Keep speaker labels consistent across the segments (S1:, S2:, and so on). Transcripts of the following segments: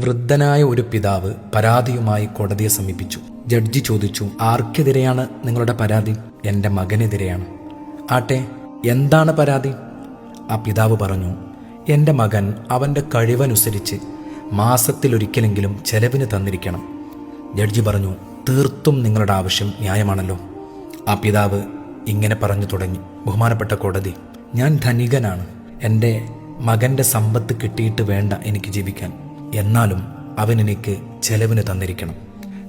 S1: വൃദ്ധനായ ഒരു പിതാവ് പരാതിയുമായി കോടതിയെ സമീപിച്ചു. ജഡ്ജി ചോദിച്ചു, ആർക്കെതിരെയാണ് നിങ്ങളുടെ പരാതി? എൻ്റെ മകനെതിരെയാണ്. ആട്ടെ, എന്താണ് പരാതി? ആ പിതാവ് പറഞ്ഞു, എൻ്റെ മകൻ അവൻ്റെ കഴിവനുസരിച്ച് മാസത്തിലൊരിക്കലെങ്കിലും ചെലവിന് തന്നിരിക്കണം. ജഡ്ജി പറഞ്ഞു, തീർത്തും നിങ്ങളുടെ ആവശ്യം ന്യായമാണല്ലോ. ആ പിതാവ് ഇങ്ങനെ പറഞ്ഞു തുടങ്ങി, ബഹുമാനപ്പെട്ട കോടതി, ഞാൻ ധനികനാണ്. എൻ്റെ മകൻ്റെ സമ്പത്ത് കിട്ടിയിട്ട് വേണ്ട എനിക്ക് ജീവിക്കാൻ. എന്നാലും അവൻ എനിക്ക് ചെലവിന് തന്നിരിക്കണം.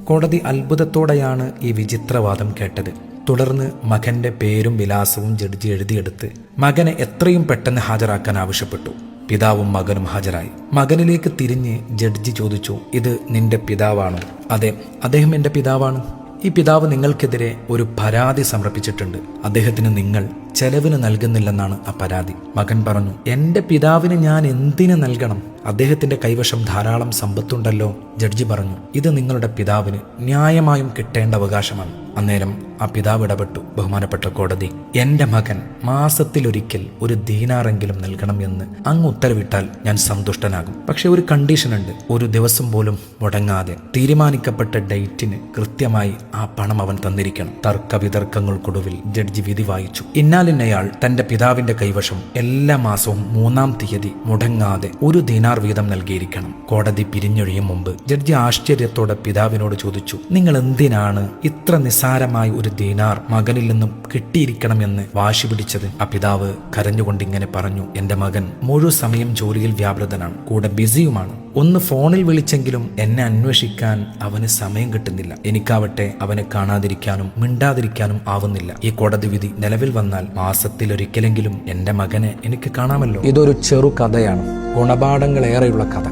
S1: കോടതി അത്ഭുതത്തോടെയാണ് ഈ വിചിത്രവാദം കേട്ടത്. തുടർന്ന് മകൻ്റെ പേരും വിലാസവും ജഡ്ജി എഴുതിയെടുത്ത് മകനെ എത്രയും പെട്ടെന്ന് ഹാജരാക്കാൻ ആവശ്യപ്പെട്ടു. പിതാവും മകനും ഹാജരായി. മകനിലേക്ക് തിരിഞ്ഞ് ജഡ്ജി ചോദിച്ചു, ഇത് നിന്റെ പിതാവാണോ? അതെ, അദ്ദേഹം എൻ്റെ പിതാവാണ്. ഈ പിതാവ് നിങ്ങൾക്കെതിരെ ഒരു പരാതി സമർപ്പിച്ചിട്ടുണ്ട്. അദ്ദേഹത്തിന് നിങ്ങൾ ചെലവിന് നൽകുന്നില്ലെന്നാണ് ആ പരാതി. മകൻ പറഞ്ഞു, എൻ്റെ പിതാവിന് ഞാൻ എന്തിനു നൽകണം? അദ്ദേഹത്തിൻ്റെ കൈവശം ധാരാളം സമ്പത്തുണ്ടല്ലോ. ജഡ്ജി പറഞ്ഞു, ഇത് നിങ്ങളുടെ പിതാവിന് ന്യായമായും കിട്ടേണ്ട അവകാശമാണ്. അന്നേരം ആ പിതാവ് ഇടപെട്ടു, ബഹുമാനപ്പെട്ട കോടതി, എൻ്റെ മകൻ മാസത്തിലൊരിക്കൽ ഒരു ദീനാറെങ്കിലും നൽകണം എന്ന് അങ്ങ് ഉത്തരവിട്ടാൽ ഞാൻ സന്തുഷ്ടനാകും. പക്ഷെ ഒരു കണ്ടീഷനുണ്ട്. ഒരു ദിവസം പോലും മുടങ്ങാതെ തീരുമാനിക്കപ്പെട്ട ഡേറ്റിന് കൃത്യമായി ആ പണം അവൻ തന്നിരിക്കണം. തർക്ക വിതർക്കങ്ങൾക്കൊടുവിൽ ജഡ്ജി വിധി വായിച്ചു. ഇന്നാലിന്നയാൾ തന്റെ പിതാവിന്റെ കൈവശം എല്ലാ മാസവും 3-ാം തീയതി മുടങ്ങാതെ ഒരു ദീനാർ വീതം നൽകിയിരിക്കണം. കോടതി പിരിഞ്ഞൊഴിയും മുമ്പ് ജഡ്ജി ആശ്ചര്യത്തോടെ പിതാവിനോട് ചോദിച്ചു, നിങ്ങൾ എന്തിനാണ് ഇത്ര നിസ്സാരമായി ഒരു ദീനാർ മകനിൽ നിന്നും കിട്ടിയിരിക്കണമെന്ന് വാശി പിടിച്ചത്? ആ പിതാവ് കരഞ്ഞുകൊണ്ട് ഇങ്ങനെ പറഞ്ഞു, എൻ്റെ മകൻ മുഴു സമയം ജോലിയിൽ വ്യാപൃതനാണ്, കൂടെ ബിസിയുമാണ്. ഒന്ന് ഫോണിൽ വിളിച്ചെങ്കിലും എന്നെ അന്വേഷിക്കാൻ അവന് സമയം കിട്ടുന്നില്ല. എനിക്കാവട്ടെ അവനെ കാണാതിരിക്കാനും മിണ്ടാതിരിക്കാനും ആവുന്നില്ല. ഈ കോടതി വിധി നിലവിൽ വന്നാൽ മാസത്തിലൊരിക്കലെങ്കിലും എൻ്റെ മകനെ എനിക്ക് കാണാമല്ലോ. ഇതൊരു ചെറു കഥയാണ്, ഗുണപാഠങ്ങളേറെയുള്ള കഥ.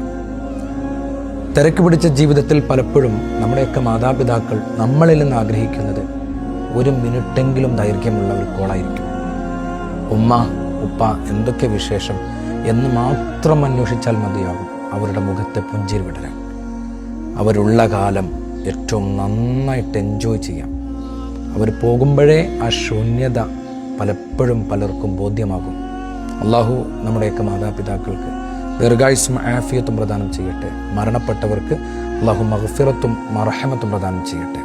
S1: തിരക്ക് പിടിച്ച ജീവിതത്തിൽ പലപ്പോഴും നമ്മുടെയൊക്കെ മാതാപിതാക്കൾ നമ്മളിൽ നിന്ന് ആഗ്രഹിക്കുന്നത് 1 മിനിറ്റെങ്കിലും ദൈർഘ്യമുള്ള ഒരു കോളായിരിക്കും. ഉമ്മ, ഉപ്പ, എന്തൊക്കെ വിശേഷം എന്ന് മാത്രം അന്വേഷിച്ചാൽ മതിയാകും അവരുടെ മുഖത്തെ പുഞ്ചിരി വിടരാൻ. അവരുള്ള കാലം ഏറ്റവും നന്നായിട്ട് എൻജോയ് ചെയ്യാം. അവർ പോകുമ്പോഴേ ആ ശൂന്യത പലപ്പോഴും പലർക്കും ബോധ്യമാകും. അള്ളാഹു നമ്മുടെയൊക്കെ മാതാപിതാക്കൾക്ക് ദീർഘായുസ്സും ആഫിയത്തും പ്രദാനം ചെയ്യട്ടെ. മരണപ്പെട്ടവർക്ക് അള്ളാഹു മഗ്ഫിറത്തും മർഹമത്തും പ്രദാനം ചെയ്യട്ടെ.